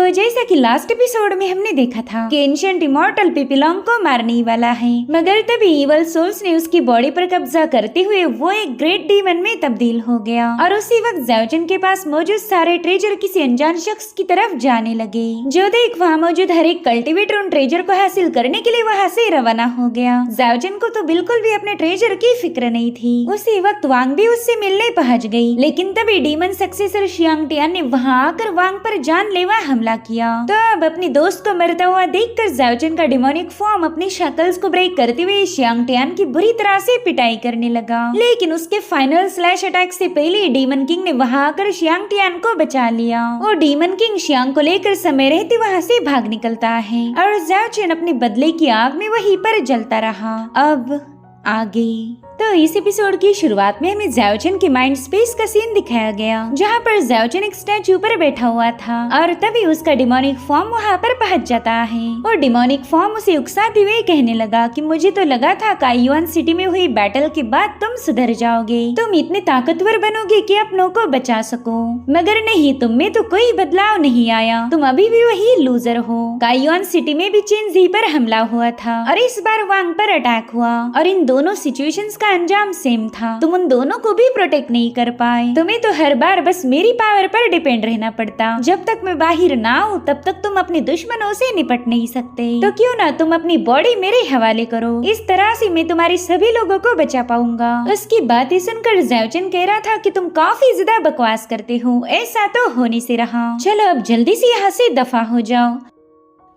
तो जैसा कि लास्ट एपिसोड में हमने देखा था कि एंशिएंट इमॉर्टल पिपीलोंग को मारने वाला है, मगर तभी इवल सोल्स ने उसकी बॉडी पर कब्जा करते हुए वो एक ग्रेट डीमन में तब्दील हो गया और उसी वक्त ज़ाओजिन के पास मौजूद सारे ट्रेजर किसी अनजान शख्स की तरफ जाने लगे, जो देख वहाँ मौजूद हर एक कल्टीवेटर उन ट्रेजर को हासिल करने के लिए वहाँ से रवाना हो गया। ज़ाओजिन को तो बिल्कुल भी अपने ट्रेजर की फिक्र नहीं थी। उसी वक्त वांग भी उससे मिलने पहुंच गई, लेकिन तभी डीमन सक्सेसर शियांग टियान ने वहाँ आकर वांग पर जानलेवा हमला किया। तो अब अपने दोस्त को मरता हुआ देखकर ज़ाओजिन का डिमोनिक फॉर्म अपनी शक्ल्स को ब्रेक करते हुए शियांग टियान की बुरी तरह से पिटाई करने लगा, लेकिन उसके फाइनल स्लैश अटैक से पहले डीमन किंग ने वहां आकर शियांग टियान को बचा लिया और डीमन किंग शियांग को लेकर समय रहते वहां से भाग निकलता है और ज़ाओजिन अपने बदले की आग में वहीं पर जलता रहा। अब आगे तो इस एपिसोड की शुरुआत में हमें ज़ाओजिन के माइंड स्पेस का सीन दिखाया गया, जहाँ पर ज़ाओजिन एक स्टैचू पर बैठा हुआ था और तभी उसका डिमोनिक फॉर्म वहाँ पर पहुँच जाता है और डिमोनिक फॉर्म उसे उकसाते हुए कहने लगा कि मुझे तो लगा था काइयुआन सिटी में हुई बैटल के बाद तुम सुधर जाओगे, तुम इतने ताकतवर बनोगे कि अपनों को बचा सको, मगर नहीं, तुम में तो कोई बदलाव नहीं आया, तुम अभी भी वही लूजर हो। काइयुआन सिटी में भी चिनजी पर हमला हुआ था और इस बार वांग पर अटैक हुआ और इन दोनों सिचुएशंस का अंजाम सेम था, तुम उन दोनों को भी प्रोटेक्ट नहीं कर पाए, तुम्हें तो हर बार बस मेरी पावर पर डिपेंड रहना पड़ता, जब तक मैं बाहर ना आऊं तब तक तुम अपने दुश्मनों से निपट नहीं सकते, तो क्यों ना तुम अपनी बॉडी मेरे हवाले करो, इस तरह से मैं तुम्हारे सभी लोगों को बचा पाऊंगा। उसकी बातें सुनकर ज़ाओजिन कह रहा था कि तुम काफी ज्यादा बकवास करते हो, ऐसा तो होने से रहा, चलो अब जल्दी से यहाँ से दफा हो जाओ।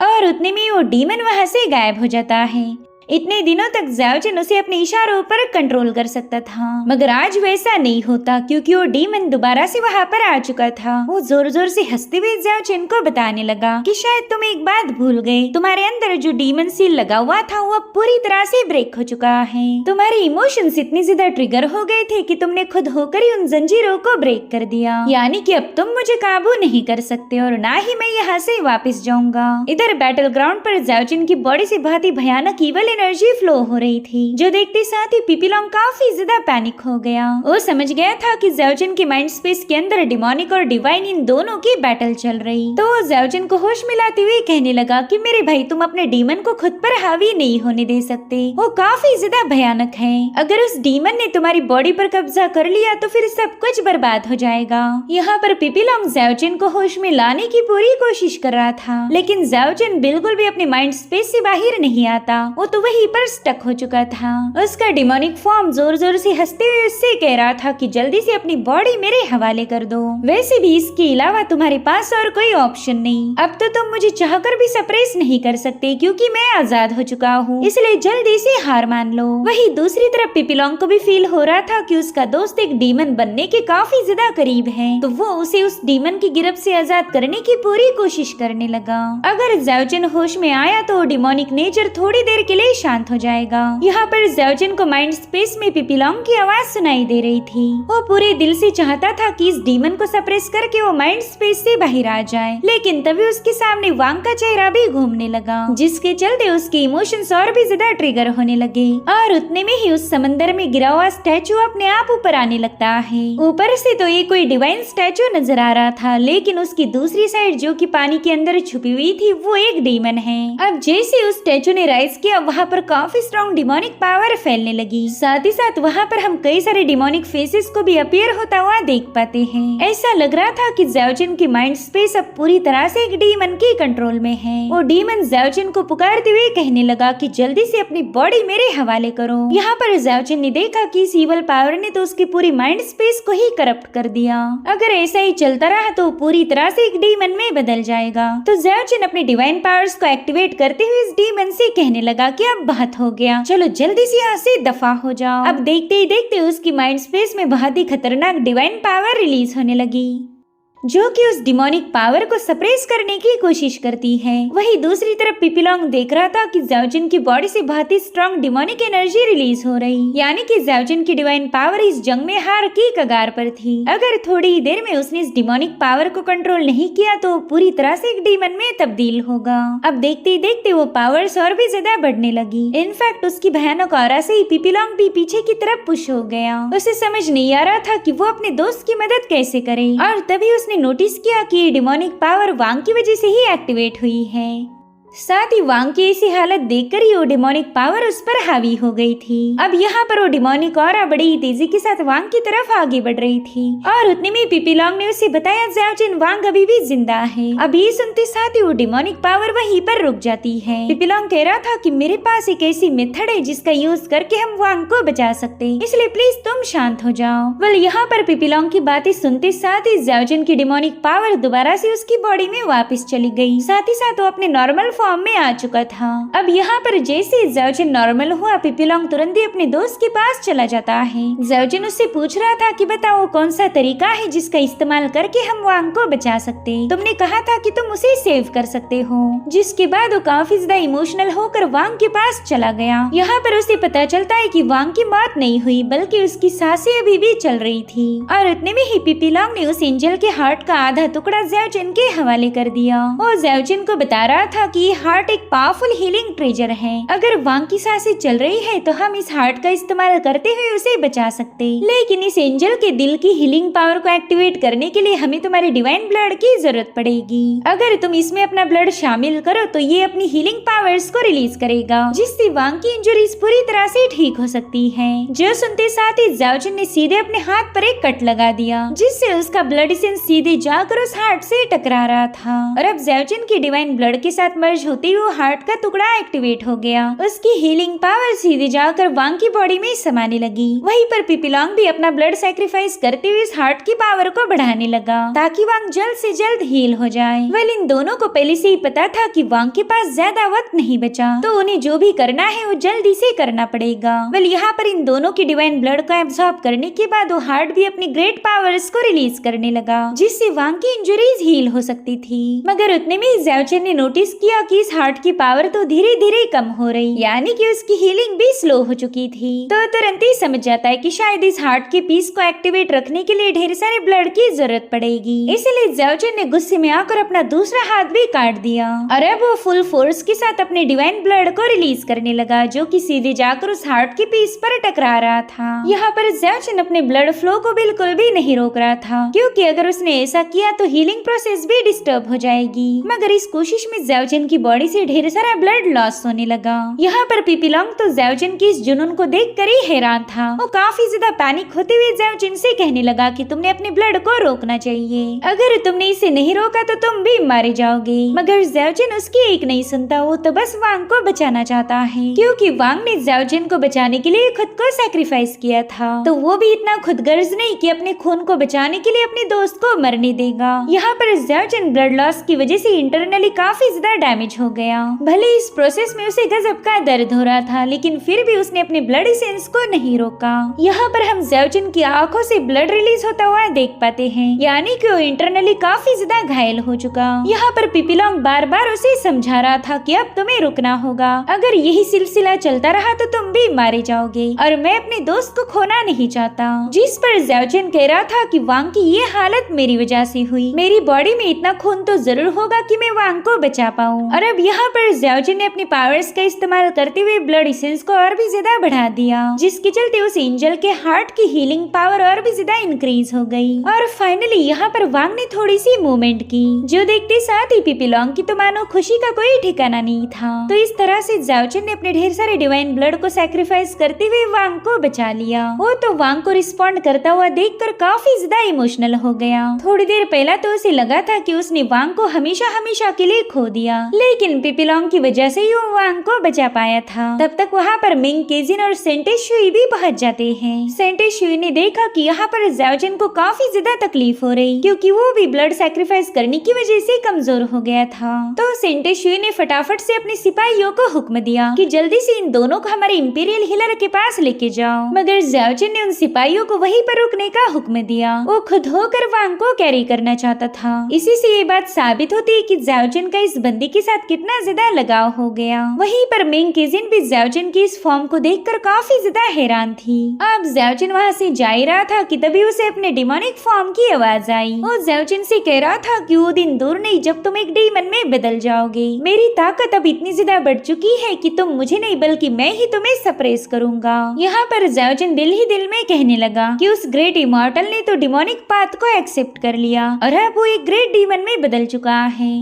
और उतने में वो डीमन वहाँ से गायब हो जाता है। इतने दिनों तक ज़ाओजिन उसे अपने इशारों पर कंट्रोल कर सकता था, मगर आज वैसा नहीं होता क्योंकि वो डीमन दोबारा से वहाँ पर आ चुका था। वो जोर जोर से हंसते हुए ज़ाओजिन को बताने लगा कि शायद तुम एक बात भूल गए, तुम्हारे अंदर जो डीमन सील लगा हुआ था वो पूरी तरह से ब्रेक हो चुका है, तुम्हारे इमोशंस इतने ज्यादा ट्रिगर हो गए थे कि तुमने खुद होकर ही उन जंजीरों को ब्रेक कर दिया, यानी कि अब तुम मुझे काबू नहीं कर सकते और ना ही मैं यहाँ से वापस जाऊंगा। इधर बैटल ग्राउंड पर ज़ाओजिन की बॉडी से बहुत ही भयानक ईवल एनर्जी फ्लो हो रही थी, जो देखते साथ ही पिपीलोंग काफी ज्यादा पैनिक हो गया। वो समझ गया था कि ज़ाओजिन के माइंड स्पेस के अंदर डिमोनिक और डिवाइन इन दोनों की बैटल चल रही, तो वो ज़ाओजिन को होश मिलाते हुए कहने लगा कि मेरे भाई, तुम अपने डीमन को खुद पर हावी नहीं होने दे सकते, वो काफी ज्यादा भयानक है, अगर उस डीमन ने तुम्हारी बॉडी पर कब्जा कर लिया तो फिर सब कुछ बर्बाद हो जाएगा। यहाँ पर पिपीलोंग ज़ाओजिन को होश में लाने की पूरी कोशिश कर रहा था, लेकिन ज़ाओजिन बिल्कुल भी अपने माइंड स्पेस से बाहर नहीं आता, वो तो वहीं पर स्टक हो चुका था। उसका डिमोनिक फॉर्म जोर जोर से हंसते हुए उससे कह रहा था कि जल्दी से अपनी बॉडी मेरे हवाले कर दो, वैसे भी इसके अलावा तुम्हारे पास और कोई ऑप्शन नहीं, अब तो तुम मुझे चाहकर भी सप्रेस नहीं कर सकते क्योंकि मैं आजाद हो चुका हूँ, इसलिए जल्दी से हार मान लो। वही दूसरी तरफ पिपीलोंग को भी फील हो रहा था कि उसका दोस्त एक डीमन बनने के काफी ज्यादा करीब है, तो वो उसे उस डीमन की गिरफ्त से आजाद करने की पूरी कोशिश करने लगा। अगर ज़ाओजिन होश में आया तो डिमोनिक नेचर थोड़ी देर के लिए शांत हो जाएगा। यहाँ पर ज़ाओजिन को माइंड स्पेस में पिपीलोंग की आवाज सुनाई दे रही थी, वो पूरे दिल से चाहता था कि इस डीमन को सप्रेस करके वो माइंड स्पेस से बाहर आ जाए, लेकिन तभी उसके सामने वांग का चेहरा भी घूमने लगा, जिसके चलते उसके इमोशंस और भी ज्यादा ट्रिगर होने लगे और उतने में ही उस समंदर में गिरा हुआ स्टैचू अपने आप ऊपर आने लगता है। ऊपर से तो ये कोई डिवाइन स्टैचू नजर आ रहा था, लेकिन उसकी दूसरी साइड जो कि पानी के अंदर छुपी हुई थी वो एक डीमन है। अब जैसे उस स्टैचू ने राइज किया, वहाँ पर काफी स्ट्रॉन्ग डिमोनिक पावर फैलने लगी, साथ ही साथ वहाँ पर हम कई सारे डिमोनिक फेसेस को भी अपीयर होता हुआ देख पाते हैं। ऐसा लग रहा था कि ज़ाओजिन की माइंड स्पेस अब पूरी तरह से एक डीमन के कंट्रोल में है। वो डीमन ज़ाओजिन को पुकारते हुए कहने लगा कि जल्दी से अपनी बॉडी मेरे हवाले करो। यहाँ पर ज़ाओजिन ने देखा कि इस ईवल पावर ने तो उसकी पूरी माइंड स्पेस को ही करप्ट कर दिया, अगर ऐसा ही चलता रहा तो पूरी तरह से एक डीमन में बदल जाएगा। तो ज़ाओजिन अपनी डिवाइन पावर्स को एक्टिवेट करते हुए इस डीमन से कहने लगा कि अब बहुत हो गया, चलो जल्दी से यहाँ से दफा हो जाओ। अब देखते ही देखते उसकी माइंड स्पेस में बहुत ही खतरनाक डिवाइन पावर रिलीज होने लगी, जो कि उस डिमोनिक पावर को सप्रेस करने की कोशिश करती है। वही दूसरी तरफ पिपीलोंग देख रहा था कि ज़ाओजिन की बॉडी से बहुत ही स्ट्रॉन्ग डिमोनिक एनर्जी रिलीज हो रही, यानी कि ज़ाओजिन की डिवाइन पावर इस जंग में हार की कगार पर थी। अगर थोड़ी ही देर में उसने इस डिमोनिक पावर को कंट्रोल नहीं किया तो पूरी तरह से एक डीमन में तब्दील होगा। अब देखते ही देखते वो पावर्स और भी ज्यादा बढ़ने लगी। इनफैक्ट उसकी भयानक ऑरा से ही पिपीलोंग भी पीछे की तरफ पुश हो गया। उसे समझ नहीं आ रहा था कि वो अपने दोस्त की मदद कैसे करे, और तभी उसने उसने नोटिस किया कि ये डिमोनिक पावर वांग की वजह से ही एक्टिवेट हुई है। साथ ही वांग की ऐसी हालत देखकर ही वो डिमोनिक पावर उस पर हावी हो गई थी। अब यहाँ पर वो डिमोनिक और बड़ी ही तेजी के साथ वांग की तरफ आगे बढ़ रही थी और उतने में पीपी लॉन्ग ने उसे बताया ज़ाओ जिन वांग अभी भी जिंदा है। अब ये सुनते साथ ही वो डिमोनिक पावर वहीं पर रुक जाती है। पीपी लॉन्ग कह रहा था कि मेरे पास एक ऐसी मेथड है जिसका यूज करके हम वांग को बचा सकते हैं, इसलिए प्लीज तुम शांत हो जाओ। वेल यहाँ पर पीपी लॉन्ग की बातें सुनते साथ ही ज़ाओ जिन की डिमोनिक पावर दोबारा से उसकी बॉडी में वापस चली गई। साथ ही साथ वो अपने नॉर्मल फॉर्म में आ चुका था। अब यहाँ पर जैसे ज़ाओ जिन नॉर्मल हुआ, पीपी लॉन्ग तुरंत ही अपने दोस्त के पास चला जाता है। ज़ाओ जिन उससे पूछ रहा था कि बताओ कौन सा तरीका है जिसका इस्तेमाल करके हम वांग को बचा सकते। तुमने कहा था कि तुम उसे सेव कर सकते हो। जिसके बाद वो काफी ज्यादा इमोशनल होकर वांग के पास चला गया। यहाँ पर उसे पता चलता है कि वांग की मौत नहीं हुई बल्कि उसकी सांसें अभी भी चल रही थी। और उतने में ही पीपी लॉन्ग ने उस एंजल के हार्ट का आधा टुकड़ा ज़ाओ जिन के हवाले कर दिया। वो ज़ाओ जिन को बता रहा था कि ये हार्ट एक पावरफुल हीलिंग ट्रेजर है। अगर वांग की सांसें चल रही है तो हम इस हार्ट का इस्तेमाल करते हुए उसे बचा सकते। लेकिन इस एंजल के दिल की हीलिंग पावर को एक्टिवेट करने के लिए हमें तुम्हारी डिवाइन ब्लड की जरूरत पड़ेगी। अगर तुम इसमें अपना ब्लड शामिल करो तो ये अपनी हीलिंग पावर्स को रिलीज करेगा, जिससे वांग की इंजरीज पूरी तरह से ठीक हो सकती है। जो सुनते साथ ही ज़ाओ जिन ने सीधे अपने हाथ पर एक कट लगा दिया, जिससे उसका ब्लड एसेंस सीधे जाकर उस हार्ट से टकरा रहा था। और अब ज़ाओ जिन की डिवाइन ब्लड के साथ मर्ज होते हुए हार्ट का टुकड़ा एक्टिवेट हो गया। उसकी हीलिंग पावर सीधे जाकर वांग की बॉडी में समाने लगी। वहीं पर पीपी लॉन्ग भी अपना ब्लड सैक्रिफाइस करते हुए इस हार्ट की पावर को बढ़ाने लगा ताकि वांग जल्द से जल्द हील हो जाए। वेल इन दोनों को पहले से ही पता था कि वांग के पास ज्यादा वक्त नहीं बचा, तो उन्हें जो भी करना है वो जल्दी से करना पड़ेगा। वेल यहाँ पर इन दोनों की डिवाइन ब्लड को एब्सॉर्ब करने के बाद वो हार्ट भी अपनी ग्रेट पावर्स को रिलीज करने लगा, जिससे वांग की इंजरीज हील हो सकती थी। मगर उतने में ज़ाओ जिन ने नोटिस किया कि इस हार्ट की पावर तो धीरे धीरे कम हो रही, यानी कि उसकी हीलिंग भी स्लो हो चुकी थी। तो तुरंत ही समझ जाता है कि शायद इस हार्ट के पीस को एक्टिवेट रखने के लिए ढेर सारे ब्लड की जरूरत पड़ेगी। इसलिए ज़ाओ जिन ने गुस्से में आकर अपना दूसरा हाथ भी काट दिया और अब वो फुल फोर्स के साथ अपने डिवाइन ब्लड को रिलीज करने लगा, जो कि सीधे जाकर उस हार्ट के पीस पर टकरा रहा था। यहाँ पर ज़ाओ जिन अपने ब्लड फ्लो को बिल्कुल भी नहीं रोक रहा था, क्योंकि अगर उसने ऐसा किया तो हीलिंग प्रोसेस भी डिस्टर्ब हो जाएगी। मगर इस कोशिश में ज़ाओ जिन की बॉडी से ढेर सारा ब्लड लॉस होने लगा। यहाँ पर पीपी लॉन्ग तो ज़ाओ जिन की इस जुनून को देखकर ही हैरान था। वो काफी ज्यादा पैनिक होते हुए ज़ाओ जिन से कहने लगा कि तुमने अपने ब्लड को रोकना चाहिए, अगर तुमने इसे नहीं रोका तो तुम भी मारे जाओगे। मगर ज़ाओ जिन उसकी एक नहीं सुनता, वो तो बस वांग को बचाना चाहता है, क्योंकि वांग ने ज़ाओ जिन को बचाने के लिए खुद को सैक्रिफाइस किया था। तो वो भी इतना खुदगर्ज नहीं कि अपने खून को बचाने के लिए अपने दोस्त को मरने देगा। यहाँ पर ज़ाओ जिन ब्लड लॉस की वजह से इंटरनली काफी ज्यादा डैमेज हो गया। भले इस प्रोसेस में उसे गजब का दर्द हो रहा था, लेकिन फिर भी उसने अपने ब्लड एसेंस को नहीं रोका। यहाँ पर हम ज़ाओ जिन की आंखों से ब्लड रिलीज होता हुआ देख पाते हैं, यानी कि वो इंटरनली काफी ज्यादा घायल हो चुका। यहाँ पर पीपी लॉन्ग बार बार उसे समझा रहा था कि अब तुम्हें रुकना होगा, अगर यही सिलसिला चलता रहा तो तुम भी मारे जाओगे और मैं अपने दोस्त को खोना नहीं चाहता। जिस पर ज़ाओ जिन कह रहा था कि वांग की ये हालत मेरी वजह से हुई, मेरी बॉडी में इतना खून तो जरूर होगा कि मैं वांग को बचा पाऊँ। और अब यहाँ पर ज़ाओ जिन ने अपनी पावर्स का इस्तेमाल करते हुए ब्लड एसेंस को और भी ज्यादा बढ़ा दिया, जिसके चलते उस एंजल के हार्ट की हीलिंग पावर और भी ज्यादा इंक्रीज हो गई। और फाइनली यहाँ पर वांग ने थोड़ी सी मूवमेंट की, जो देखते साथ ही पीपी लॉन्ग की तो मानो खुशी का कोई ठिकाना नहीं था। तो इस तरह से ज़ाओ जिन ने अपने ढेर सारे डिवाइन ब्लड को सैक्रिफाइस करते हुए वांग को बचा लिया। वो तो वांग को रिस्पॉन्ड करता हुआ देखकर काफी ज्यादा इमोशनल हो गया। थोड़ी देर पहले तो उसे लगा था कि उसने वांग को हमेशा हमेशा के लिए खो दिया, लेकिन पीपी लॉन्ग की वजह से ही वो वांग को बचा पाया था। तब तक वहाँ पर मिंग केजिन और सेंटे शुई भी पहुँच जाते हैं। सेंटे शुई ने देखा कि यहाँ पर ज़ाओ जिन को काफी ज्यादा तकलीफ हो रही, क्योंकि वो भी ब्लड सैक्रिफाइस करने की वजह से कमजोर हो गया था। तो सेंटे शुई ने फटाफट से अपने सिपाहियों को हुक्म दिया कि जल्दी से इन दोनों को हमारे इंपीरियल हीलर के पास लेके जाओ। मगर ज़ाओ जिन ने उन सिपाहियों को वहीं पर रुकने का हुक्म दिया। वो खुद होकर वांग को कैरी करना चाहता था। इसी से ये बात साबित होती है कि ज़ाओ जिन का इस बंदी के साथ साथ कितना ज्यादा लगाव हो गया। वहीं पर मेंग केजिन भी ज़्याओजिन की इस फॉर्म को देखकर काफी ज्यादा हैरान थी। अब ज़्याओजिन वहाँ से जा ही रहा था कि तभी उसे अपने डिमोनिक फॉर्म की आवाज आई। वो ज़्याओजिन से कह रहा था कि वो दिन दूर नहीं जब तुम एक डीमन में बदल जाओगे। मेरी ताकत अब इतनी ज्यादा बढ़ चुकी है कि तुम मुझे नहीं बल्कि मैं ही तुम्हें सप्रेस करूंगा। यहाँ पर ज़्याओजिन दिल ही दिल में कहने लगा कि उस ग्रेट इमॉर्टल ने तो डिमोनिक पाथ को एक्सेप्ट कर लिया और अब वो एक ग्रेट डीमन में बदल चुका है।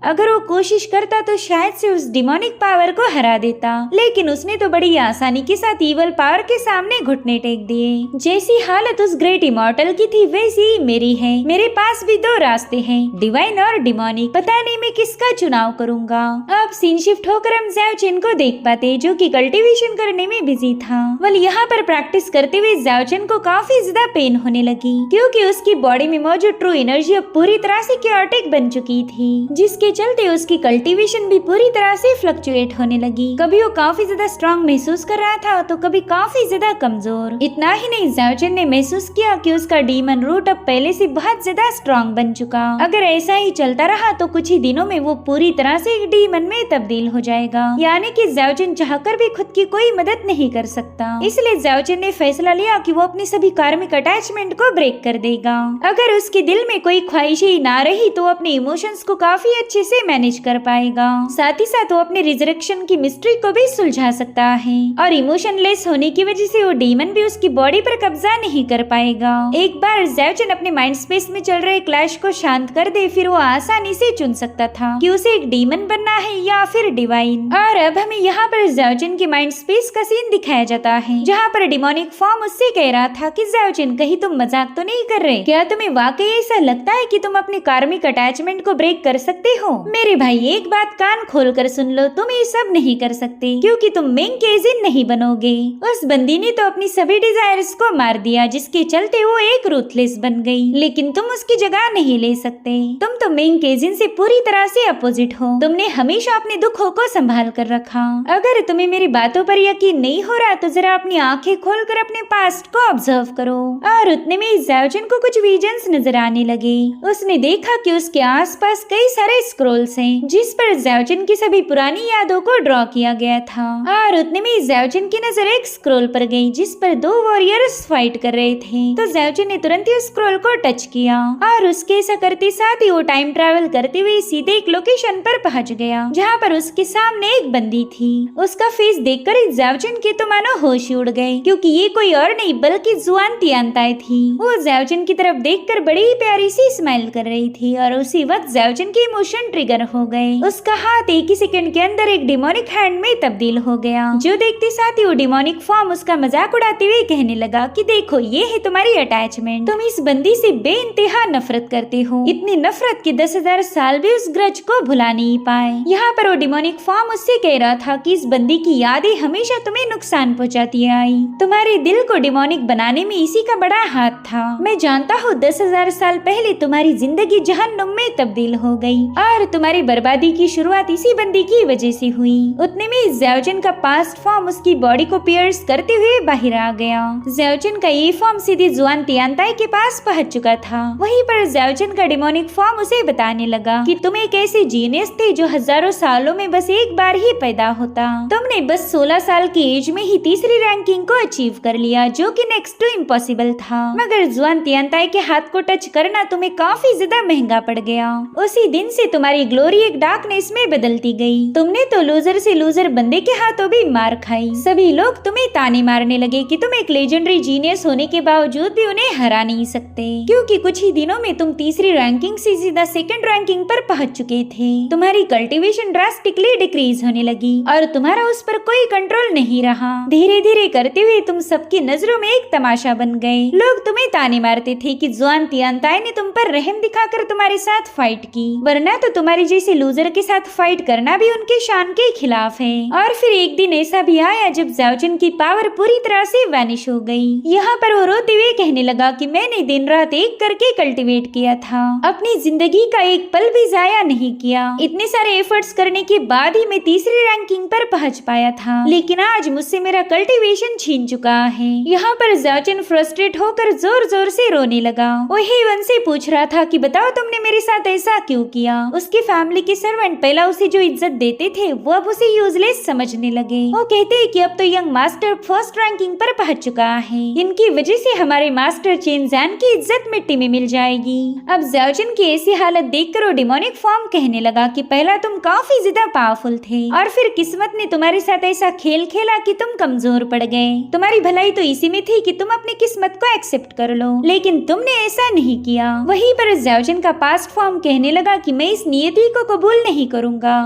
अगर वो कोशिश करता तो शायद से उस डिमोनिक पावर को हरा देता, लेकिन उसने तो बड़ी आसानी के साथ ईवल पावर के सामने घुटने टेक दिए। जैसी हालत उस ग्रेट इमॉर्टल की थी वैसी ही मेरी है। मेरे पास भी दो रास्ते हैं, डिवाइन और डिमोनिक। पता नहीं मैं किसका चुनाव करूंगा। अब सीन शिफ्ट होकर हम ज़्याओजिन को देख पाते जो कि कल्टीवेशन करने में बिजी था। वल यहाँ पर प्रैक्टिस करते हुए ज़्याओजिन को काफी ज्यादा पेन होने लगी क्योंकि उसकी बॉडी में मौजूद ट्रू एनर्जी अब पूरी तरह से क्योटिक बन चुकी थी, जिसके चलते उसकी कल्टीवेशन भी पूरी तरह से फ्लक्चुएट होने लगी। कभी वो काफी ज्यादा स्ट्रांग महसूस कर रहा था तो कभी काफी ज्यादा कमजोर। इतना ही नहीं, ज़्याओजिन ने महसूस किया कि उसका डीमन रूट अब पहले से बहुत ज्यादा स्ट्रांग बन चुका। अगर ऐसा ही चलता रहा तो कुछ ही दिनों में वो पूरी तरह से एक डीमन में तब्दील हो जाएगा, यानी कि ज़्याओजिन चाहकर भी खुद की कोई मदद नहीं कर सकता। इसलिए ज़्याओजिन ने फैसला लिया कि वो अपनी सभी कार्मिक अटैचमेंट को ब्रेक कर देगा। अगर उसके दिल में कोई ख्वाहिशें ना रही तो अपने इमोशंस को काफी अच्छे से मैनेज कर पाएगा। साथ ही साथ वो अपने रिजरेक्शन की मिस्ट्री को भी सुलझा सकता है और इमोशनलेस होने की वजह से वो डीमन भी उसकी बॉडी पर कब्जा नहीं कर पाएगा। एक बार ज़्याओजिन अपने माइंड स्पेस में चल रहे क्लैश को शांत कर दे फिर वो आसानी से चुन सकता था कि उसे एक डीमन बनना है या फिर डिवाइन। और अब हमें यहाँ पर ज़्याओजिन के माइंड स्पेस का सीन दिखाया जाता है जहाँ पर डिमोनिक फॉर्म उससे कह रहा था कि ज़्याओजिन कहीं तुम मजाक तो नहीं कर रहे? क्या तुम्हें वाकई ऐसा लगता है कि तुम अपने कार्मिक अटैचमेंट को ब्रेक कर सकते हो? मेरे भाई एक बात कान खोल कर सुन लो, तुम ये सब नहीं कर सकते क्योंकि तुम मेंग केजिन नहीं बनोगे। उस बंदी ने तो अपनी सभी डिजायर्स को मार दिया जिसके चलते वो एक रूथलेस बन गई, लेकिन तुम उसकी जगह नहीं ले सकते। तुम तो मेंग केजिन से पूरी तरह से अपोजिट हो। तुमने हमेशा अपने दुखों को संभाल कर रखा। अगर तुम्हें मेरी बातों पर यकीन नहीं हो रहा तो जरा अपनी आंखें खोलकर अपने पास्ट को ऑब्जर्व करो। और उतने में ज़्याओजिन को कुछ विजन्स नजर आने लगे। उसने देखा कि उसके आसपास कई सारे स्क्रोल्स हैं जिस पर ज़्याओजिन की सभी पुरानी यादों को ड्रॉ किया गया था। और उतने में ज़्याओजिन की नजर एक स्क्रोल पर गई जिस पर दो वॉरियर्स फाइट कर रहे थे। तो ज़्याओजिन ने तुरंत ही उस स्क्रोल को टच किया और उसके ऐसा करते साथ ही वो टाइम ट्रैवल करते हुए सीधे एक लोकेशन पर पहुंच गया जहाँ पर उसके सामने एक बंदी थी। उसका फेस देखकर ज़्याओजिन के तो मानो होश उड़ गए क्योंकि ये कोई और नहीं बल्कि जुआन तियानताई थी। वो ज़्याओजिन की तरफ देखकर बड़ी ही प्यारी सी स्माइल कर रही थी और उसी वक्त ज़्याओजिन की इमोशन ट्रिगर हो गए। उसका हाथ एक ही सेकंड के अंदर एक डिमोनिक हैंड में तब्दील हो गया। जो देखते साथ ही वो डिमोनिक फॉर्म उसका मजाक उड़ाते हुए कहने लगा कि देखो ये है तुम्हारी अटैचमेंट, तुम इस बंदी से बेइंतहा नफरत करते हो, इतनी नफरत कि 10,000 साल भी उस ग्रज को भुला नहीं पाए। यहाँ पर वो डिमोनिक फॉर्म उससे कह रहा था कि इस बंदी की यादें हमेशा तुम्हें नुकसान पहुँचाती आई। तुम्हारे दिल को डिमोनिक बनाने में इसी का बड़ा हाथ था। मैं जानता हूँ 10,000 साल पहले तुम्हारी जिंदगी जहन्नुम में तब्दील हो गई और तुम्हारी बर्बादी की शुरुआत इसी बंदी की वजह से हुई। उतने में ज़्याओजिन का पास्ट फॉर्म उसकी बॉडी को पियर्स करते हुए बाहर आ गया। ज़्याओजिन का ये फॉर्म सीधे जुआन तियानताई के पास पहुंच चुका था। वहीं पर ज़्याओजिन का डिमोनिक फॉर्म उसे बताने लगा कि तुम एक ऐसे जीनियस थे जो हजारों सालों में बस एक बार ही पैदा होता। तुमने बस 16 साल की एज में ही तीसरी रैंकिंग को अचीव कर लिया जो कि नेक्स्ट टू इम्पॉसिबल था, मगर जुआन तियानताई के हाथ को टच करना तुम्हें काफी ज्यादा महंगा पड़ गया। उसी दिन से तुम्हारी ग्लोरी एक डार्कनेस में बदलती गई। तुमने तो लूजर से लूजर बंदे के हाथों भी मार खाई। सभी लोग तुम्हें ताने मारने लगे कि तुम एक लेजेंडरी जीनियस होने के बावजूद भी उन्हें हरा नहीं सकते, क्योंकि कुछ ही दिनों में तुम तीसरी रैंकिंग से सीधा सेकंड रैंकिंग पर पहुंच चुके थे। तुम्हारी कल्टीवेशन ड्रास्टिकली डिक्रीज होने लगी और तुम्हारा उस पर कोई कंट्रोल नहीं रहा। धीरे धीरे करते हुए तुम सबकी नजरों में एक तमाशा बन गए। लोग तुम्हें ताने मारते थे कि जुआन तियानताई ने तुम पर रहम दिखाकर तुम्हारे साथ फाइट की, वरना तो तुम्हारी जैसे लूजर के साथ फाइट करना भी उनके शान के खिलाफ है। और फिर एक दिन ऐसा भी आया जब ज़्याओजिन की पावर पूरी तरह से वैनिश हो गई। यहाँ पर वो रोते हुए कहने लगा कि मैंने दिन रात एक करके कल्टीवेट किया था, अपनी जिंदगी का एक पल भी जाया नहीं किया। इतने सारे एफर्ट्स करने के बाद ही मैं तीसरी रैंकिंग पर पहुंच पाया था, लेकिन आज मुझसे मेरा कल्टीवेशन छीन चुका है। यहाँ पर ज़ाओजिन फ्रस्ट्रेट होकर जोर जोर से रोने लगा। वो हेवन से पूछ रहा था कि बताओ तुमने मेरे साथ ऐसा क्यों किया। उसके फैमिली के सर्वेंट पहला उसे जो इज्जत देते थे वो अब उसे यूजलेस समझने लगे। वो कहते हैं कि अब तो यंग मास्टर फर्स्ट रैंकिंग पर पहुंच चुका है, इनकी वजह से हमारे मास्टर चेन जैन की इज्जत मिट्टी में मिल जाएगी। अब ज़ाओजिन की ऐसी हालत देखकर वो डिमोनिक फॉर्म कहने लगा कि पहला तुम काफी ज्यादा पावरफुल थे और फिर किस्मत ने तुम्हारे साथ ऐसा खेल खेला कि तुम कमजोर पड़ गए। तुम्हारी भलाई तो इसी में थी कि तुम अपनी किस्मत को एक्सेप्ट कर लो, लेकिन तुमने ऐसा नहीं किया। वहीं पर ज़ाओजिन का पास्ट फॉर्म कहने लगा कि मैं इस नियति को कबूल नहीं करूंगा।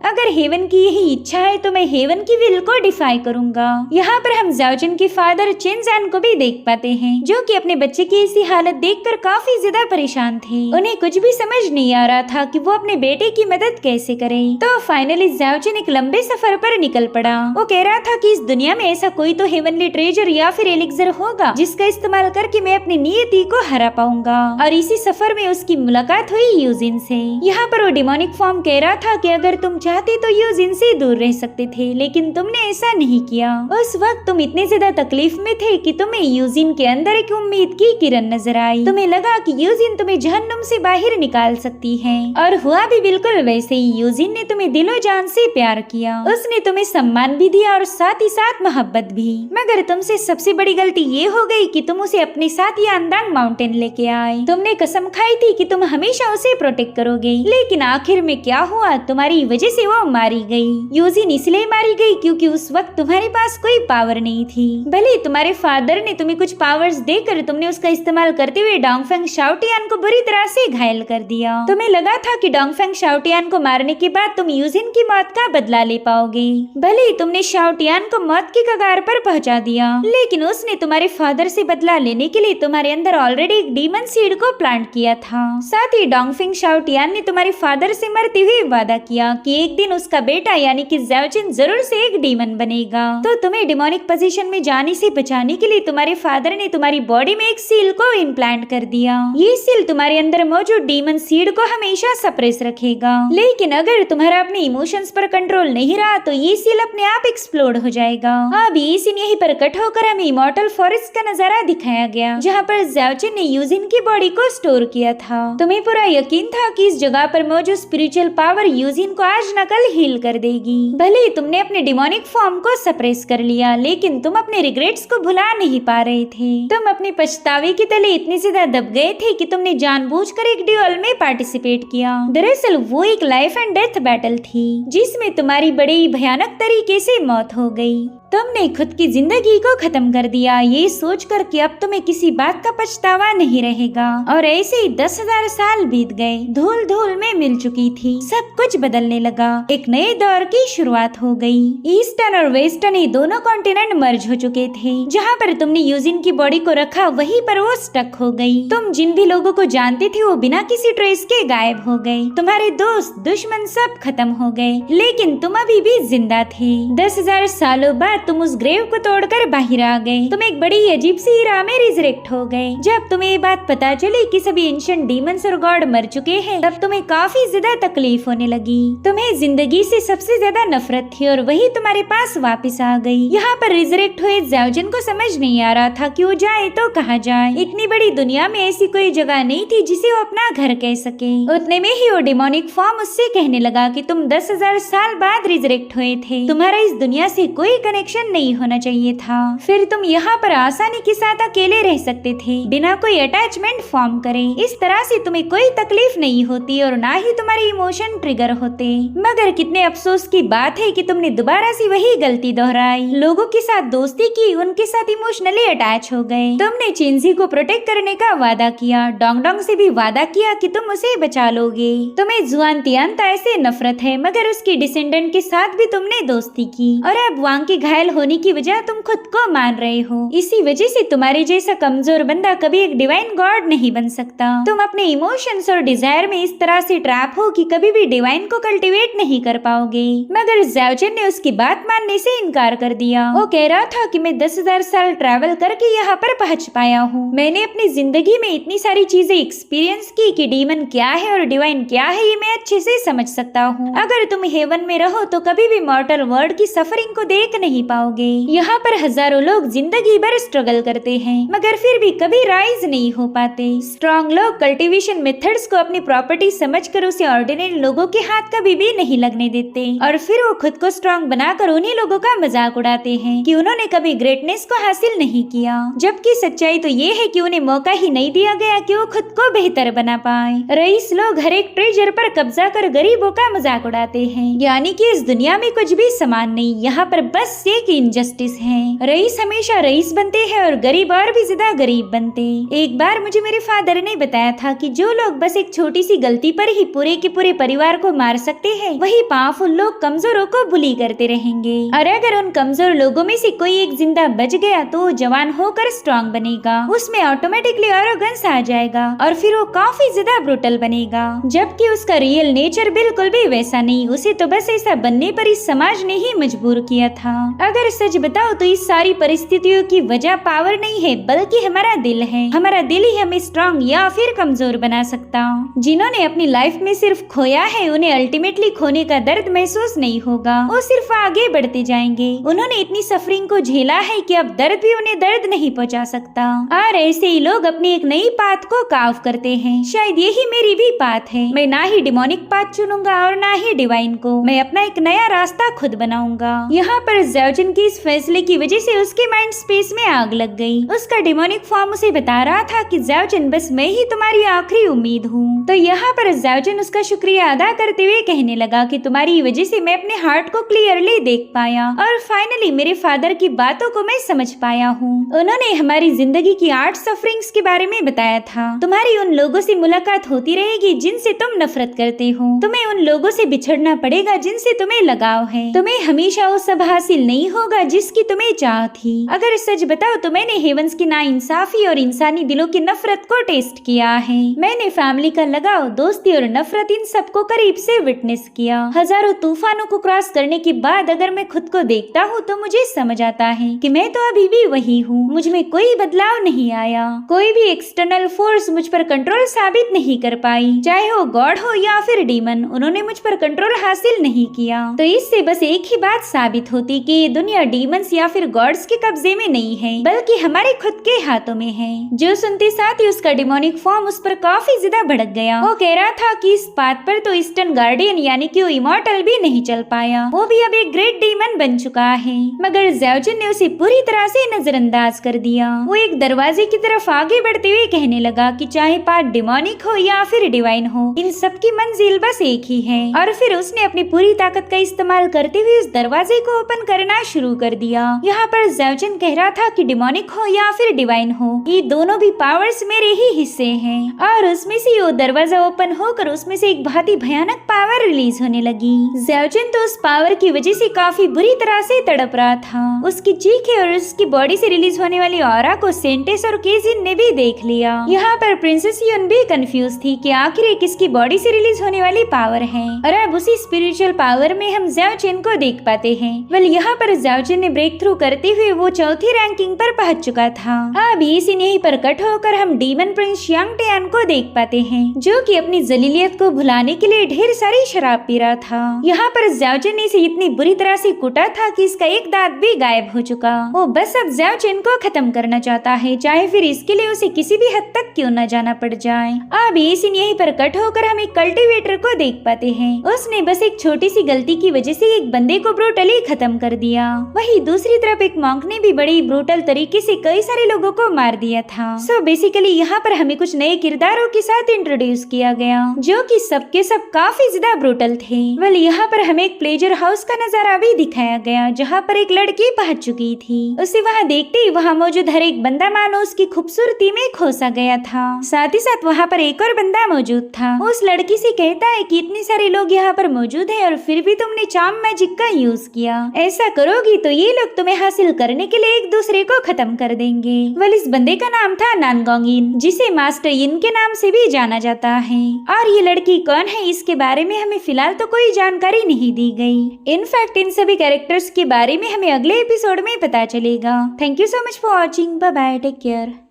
अगर हेवन की यही इच्छा है तो मैं हेवन की विल को डिफाई करूंगा। यहाँ पर हम ज़ाओजिन के फादर चेन जैन को भी देख पाते हैं, जो कि अपने बच्चे की ऐसी हालत देखकर काफी ज्यादा परेशान थे। उन्हें कुछ भी समझ नहीं आ रहा था कि वो अपने बेटे की मदद कैसे करे। तो फाइनली ज़ाओजिन एक लंबे सफर पर निकल पड़ा। वो कह रहा था कि इस दुनिया में ऐसा कोई तो हेवनली ट्रेजर या फिर एलिक्सर होगा जिसका इस्तेमाल करके मैं अपनी नियति को हरा पाऊंगा। और इसी सफर में उसकी मुलाकात हुई यूजिन से। यहाँ पर वो डिमोनिक फॉर्म कह रहा था कि अगर तुम चाहते तो यूजिन से दूर रह सकते थे, लेकिन तुमने ऐसा नहीं किया। उस वक्त तुम इतने ज्यादा तकलीफ में थे कि तुम्हें यूजिन के अंदर एक उम्मीद की किरण नजर आई। तुम्हें लगा कि यूजिन तुम्हें जहन्नुम से बाहर निकाल सकती है, और हुआ भी बिल्कुल वैसे ही। यूजिन ने तुम्हें दिलो जान से प्यार किया, उसने तुम्हें सम्मान भी दिया और साथ ही साथ मोहब्बत भी। मगर तुमसे सबसे बड़ी गलती ये हो गई कि तुम उसे अपने साथ यांदांग माउंटेन लेके आए। तुमने कसम खाई थी कि तुम हमेशा उसे प्रोटेक्ट करोगे, लेकिन आखिर में क्या हुआ, तुम्हारी वजह से वो मारी गई। यूजिन इसलिए मारी गई क्योंकि उस वक्त तुम्हारे पास कोई पावर नहीं थी। भले तुम्हारे फादर ने तुम्हें कुछ पावर्स देकर तुमने उसका इस्तेमाल करते हुए डोंगफेंग शाओटियान को बुरी तरह से घायल कर दिया। तुम्हें लगा था कि डोंगफेंग शाओटियान को मारने के बाद तुम यूजिन की मौत का बदला ले पाओगे। भले तुमने शाओटियान को मौत की कगार पर पहुंचा दिया, लेकिन उसने तुम्हारे फादर से बदला लेने के लिए तुम्हारे अंदर ऑलरेडी एक डीमन सीड को प्लांट किया था। साथ ही डोंगफेंग शाओटियान ने तुम्हारे फादर से मरते हुए वादा किया कि एक दिन उसका बेटा यानी कि ज़ाओजिन जरूर से एक डीमन बनेगा। तो तुम्हें डिमोनिक पोजीशन में जाने से बचाने के लिए तुम्हारे फादर ने तुम्हारी बॉडी में एक सील को इम्प्लांट कर दिया। ये सील तुम्हारे अंदर मौजूद डीमन सीड को हमेशा सप्रेस रखेगा, लेकिन अगर तुम्हारा अपने इमोशंस पर कंट्रोल नहीं रहा तो ये सील अपने आप एक्सप्लोड हो जाएगा। अब ये सीन यहीं पर कट होकर हमें इमॉर्टल फॉरेस्ट का नजारा दिखाया गया, जहाँ पर ज़ाओजिन ने यूजिन की बॉडी को स्टोर किया था। तुम्हें पूरा यकीन था कि इस जगह पर मौजूद स्पिरिचुअल पावर यूजिन को आज न कल हील कर देगी। भले तुमने अपने डिमोनिक फॉर्म को सप्रेस कर लिया, लेकिन तुम अपने रिग्रेट्स को भुला नहीं पा रहे थे। तुम अपने पछतावे के तले इतने ज्यादा दब गए थे कि तुमने जानबूझकर एक ड्यूअल में पार्टिसिपेट किया। दरअसल वो एक लाइफ एंड डेथ बैटल थी, जिसमें तुम्हारी बड़ी भयानक तरीके से मौत हो गई। तुमने खुद की जिंदगी को खत्म कर दिया, ये सोचकर कि अब तुम्हें किसी बात का पछतावा नहीं रहेगा। और ऐसे ही 10,000 साल बीत गए, धूल धूल में मिल चुकी थी, सब कुछ बदलने लगा। एक नए दौर की शुरुआत हो गई। ईस्टर्न और वेस्टर्न ये दोनों कॉन्टिनेंट मर्ज हो चुके थे। जहाँ पर तुमने यूजिन की बॉडी को रखा, वहीं पर वो स्टक हो गई। तुम जिन भी लोगों को जानते थे वो बिना किसी ट्रेस के गायब हो गए। तुम्हारे दोस्त दुश्मन सब खत्म हो गए, लेकिन तुम अभी भी जिंदा थे। 10,000 सालों बाद तुम उस ग्रेव को तोड़कर बाहर आ गए। तुम एक बड़ी अजीब सी इरा में रिजरेक्ट हो गए। जब तुम्हें ये बात पता चली कि सभी एंशिएंट डीमंस और गॉड मर चुके हैं, तब तुम्हें काफी ज्यादा तकलीफ होने लगी। तुम्हें जिंदगी से सबसे ज्यादा नफरत थी और वही तुम्हारे पास वापस आ गई। यहाँ पर रिजरेक्ट हुए ज़ाओजिन को समझ नहीं आ रहा था कि वो जाए तो कहाँ जाए। इतनी बड़ी दुनिया में ऐसी कोई जगह नहीं थी जिसे वो अपना घर कह सके। उतने में ही वो डिमोनिक फॉर्म उससे कहने लगा कि तुम 10,000 साल बाद रिजरेक्ट हुए थे, तुम्हारा इस दुनिया से कोई कनेक्शन नहीं होना चाहिए था। फिर तुम यहाँ पर आसानी के साथ अकेले रह सकते थे, बिना कोई अटैचमेंट फॉर्म करे। इस तरह से तुम्हें कोई तकलीफ नहीं होती और ना ही तुम्हारे इमोशन ट्रिगर होते। मगर कितने अफसोस की बात है कि तुमने दोबारा से वही गलती दोहराई। लोगों के साथ दोस्ती की, उनके साथ इमोशनली अटैच हो गए। तुमने चिंजी को प्रोटेक्ट करने का वादा किया, डोंगडोंग से भी वादा किया कि तुम उसे बचा लोगे। तुम्हें जुआनतियान से नफरत है, मगर उसकी डिसेंडेंट के साथ भी तुमने दोस्ती की। और अब वांग के घायल घायल होने की वजह तुम खुद को मान रहे हो। इसी वजह से तुम्हारे जैसा कमजोर बंदा कभी एक डिवाइन गॉड नहीं बन सकता। तुम अपने इमोशंस और डिजायर में इस तरह से ट्रैप हो कि कभी भी डिवाइन को कल्टीवेट नहीं कर पाओगे। मगर ज़ाओजिन ने उसकी बात मानने से इनकार कर दिया। वो कह रहा था कि मैं 10,000 साल ट्रैवल करके यहाँ पर पहुँच पाया हूँ। मैंने अपनी जिंदगी में इतनी सारी चीजें एक्सपीरियंस की कि डीमन क्या है और डिवाइन क्या है ये मैं अच्छे से समझ सकता हूँ। अगर तुम हेवन में रहो तो कभी भी मॉर्टल वर्ल्ड की सफरिंग को देख नहीं पाओगे। यहाँ पर हजारों लोग जिंदगी भर स्ट्रगल करते हैं मगर फिर भी कभी राइज नहीं हो पाते। स्ट्रॉन्ग लोग कल्टीवेशन मेथड्स को अपनी प्रॉपर्टी समझकर उसे ऑर्डिनरी लोगों के हाथ कभी भी नहीं लगने देते और फिर वो खुद को स्ट्रॉन्ग बनाकर उन्हीं लोगों का मजाक उड़ाते हैं कि उन्होंने कभी ग्रेटनेस को हासिल नहीं किया। जबकि सच्चाई तो ये है कि उन्हें मौका ही नहीं दिया गया कि वो खुद को बेहतर बना पाए। रईस लोग हर एक ट्रेजर पर कब्जा कर गरीबों का मजाक उड़ाते हैं, यानी कि इस दुनिया में कुछ भी समान नहीं, यहाँ पर बस एक इनजस्टिस है। रईस हमेशा रईस बनते हैं और गरीब और भी ज्यादा गरीब बनते। एक बार मुझे मेरे फादर ने बताया था कि जो लोग बस एक छोटी सी गलती पर ही पूरे के पूरे परिवार को मार सकते हैं, वही पावरफुल लोग कमजोरों को बुली करते रहेंगे। और अगर उन कमजोर लोगों में से कोई एक जिंदा बच गया तो वो जवान होकर स्ट्रॉन्ग बनेगा, उसमें ऑटोमेटिकली एरोगेंस आ जाएगा और फिर वो काफी ज्यादा ब्रूटल बनेगा। जबकि उसका रियल नेचर बिल्कुल भी वैसा नहीं, उसे तो बस ऐसा बनने पर इस समाज ने ही मजबूर किया था। अगर सच बताओ तो इस सारी परिस्थितियों की वजह पावर नहीं है बल्कि हमारा दिल है। हमारा दिल ही हमें स्ट्रॉन्ग या फिर कमजोर बना सकता। जिन्होंने अपनी लाइफ में सिर्फ खोया है उन्हें अल्टीमेटली खोने का दर्द महसूस नहीं होगा, वो सिर्फ आगे बढ़ते जाएंगे। उन्होंने इतनी सफरिंग को झेला है कि अब दर्द भी उन्हें दर्द नहीं पहुंचा सकता। और ऐसे ही लोग अपनी एक नई पाथ को काव करते हैं। शायद यही मेरी भी पाथ है। मैं ना ही डिमोनिक पाथ चुनूंगा और ना ही डिवाइन को। मैं अपना एक नया रास्ता खुद बनाऊंगा। यहाँ पर ज़ाओजिन के इस फैसले की वजह से उसके माइंड स्पेस में आग लग गई। उसका डिमोनिक फॉर्म उसे बता रहा था कि ज़ाओजिन बस मैं ही तुम्हारी आखिरी उम्मीद हूँ। तो यहाँ पर ज़ाओजिन उसका शुक्रिया अदा करते हुए कहने लगा कि तुम्हारी वजह से मैं अपने हार्ट को क्लियरली देख पाया और फाइनली मेरे फादर की बातों को मैं समझ पाया हूँ। उन्होंने हमारी जिंदगी की 8 सफरिंग्स के बारे में बताया था। तुम्हारी उन लोगों से मुलाकात होती रहेगी जिनसे तुम नफरत करते हो। तुम्हें उन लोगों से बिछड़ना पड़ेगा जिनसे तुम्हें लगाव है। तुम्हें हमेशा वो सब हासिल नहीं होगा जिसकी तुम्हें चाह थी। अगर सच बताओ तो मैंने हेवंस की नाइंसाफी और इंसानी दिलों की नफरत को टेस्ट किया है। मैंने फैमिली का लगाव, दोस्ती और नफरत इन सबको करीब से विटनेस किया। हजारों तूफानों को क्रॉस करने के बाद अगर मैं खुद को देखता हूँ तो मुझे समझ आता है कि मैं तो अभी भी वही हूँ। मुझ में कोई बदलाव नहीं आया। कोई भी एक्सटर्नल फोर्स मुझ पर कंट्रोल साबित नहीं कर पाई, चाहे वो गॉड हो या फिर डीमन। उन्होंने मुझ पर कंट्रोल हासिल नहीं किया। तो इससे बस एक ही बात साबित होती कि ये दुनिया डीमंस या फिर गॉड्स के कब्जे में नहीं है बल्कि हमारे खुद के हाथों में है। जो सुनते साथ ही उसका डिमोनिक फॉर्म उस पर काफी ज्यादा भड़क गया। वो कह रहा था कि इस बात पर तो ईस्टर्न गार्डियन यानी कि वो इमॉर्टल भी नहीं चल पाया, वो भी अब एक ग्रेट डीमन बन चुका है। मगर ज़ाओजिन ने उसे पूरी तरह से नजरअंदाज कर दिया। वो एक दरवाजे की तरफ आगे बढ़ते हुए कहने लगा कि चाहे पाथ डिमोनिक हो या फिर डिवाइन हो, इन सब की मंजिल बस एक ही है। और फिर उसने अपनी पूरी ताकत का इस्तेमाल करते हुए उस दरवाजे को ओपन करना शुरू कर दिया। यहाँ पर ज़ाओजिन कह रहा था कि डिमोनिक हो या फिर डिवाइन हो, ये दोनों भी पावर्स मेरे ही हिस्से हैं। और उसमें से वो दरवाजा ओपन होकर उसमें से एक बहुत ही भयानक पावर रिलीज होने लगी। ज़ाओजिन तो उस पावर की वजह से काफी बुरी तरह से तड़प रहा था। उसकी चीखें और उसकी बॉडी से रिलीज होने वाली ऑरा को सेंटेस और केजिन ने भी देख लिया। यहाँ पर प्रिंसेस यून भी कंफ्यूज थी कि आखिर किसकी बॉडी से रिलीज होने वाली पावर है। और अब उसी स्पिरिचुअल पावर में हम ज़ाओजिन को देख पाते हैं। वेल यहाँ पर ज़ाओजिन ने ब्रेक थ्रू करते हुए वो चौथी रैंकिंग पर पहुंच चुका था। अब ये सीन यहीं पर कट होकर हम डीमन प्रिंस यांग टियान को देख पाते हैं, जो कि अपनी जलीलियत को भुलाने के लिए ढेर सारी शराब पी रहा था। यहाँ पर ज़ाओजिन ने इसे इतनी बुरी तरह से कूटा था कि इसका एक दांत भी गायब हो चुका। वो बस अब ज़ाओजिन को खत्म करना चाहता है, चाहे फिर इसके लिए उसे किसी भी हद तक क्यों न जाना पड़ जाए। अब ये सीन यहीं पर कट होकर हम एक कल्टीवेटर को देख पाते हैं। उसने बस एक छोटी सी गलती की वजह से एक बंदे को ब्रूटली खत्म कर दिया। वही दूसरी तरफ एक मॉन्क ने भी बड़ी ब्रूटल तरीके से कई सारे लोगों को मार दिया था। सो बेसिकली यहाँ पर हमें कुछ नए किरदारों के साथ इंट्रोड्यूस किया गया, जो कि सबके सब काफी ज्यादा ब्रूटल थे। वेल यहाँ पर हमें एक प्लेजर हाउस का नजारा भी दिखाया गया, जहाँ पर एक लड़की पहुंच चुकी थी। उसे वहाँ देखते ही वहाँ मौजूद हर एक बंदा मानो उसकी खूबसूरती में खोसा गया था। साथ ही साथ वहाँ पर एक और बंदा मौजूद था। उस लड़की से कहता है कि इतने सारे लोग यहाँ पर मौजूद हैं और फिर भी तुमने चार्म मैजिक का यूज किया। ऐसा करो करोगी तो ये लोग तुम्हें हासिल करने के लिए एक दूसरे को खत्म कर देंगे। वेल, इस बंदे का नाम था नानगोंग, जिसे मास्टर यिन के नाम से भी जाना जाता है। और ये लड़की कौन है इसके बारे में हमें फिलहाल तो कोई जानकारी नहीं दी गई। इनफैक्ट इन सभी कैरेक्टर्स के बारे में हमें अगले एपिसोड में पता चलेगा। Thank you so much for watching. Bye bye, take care.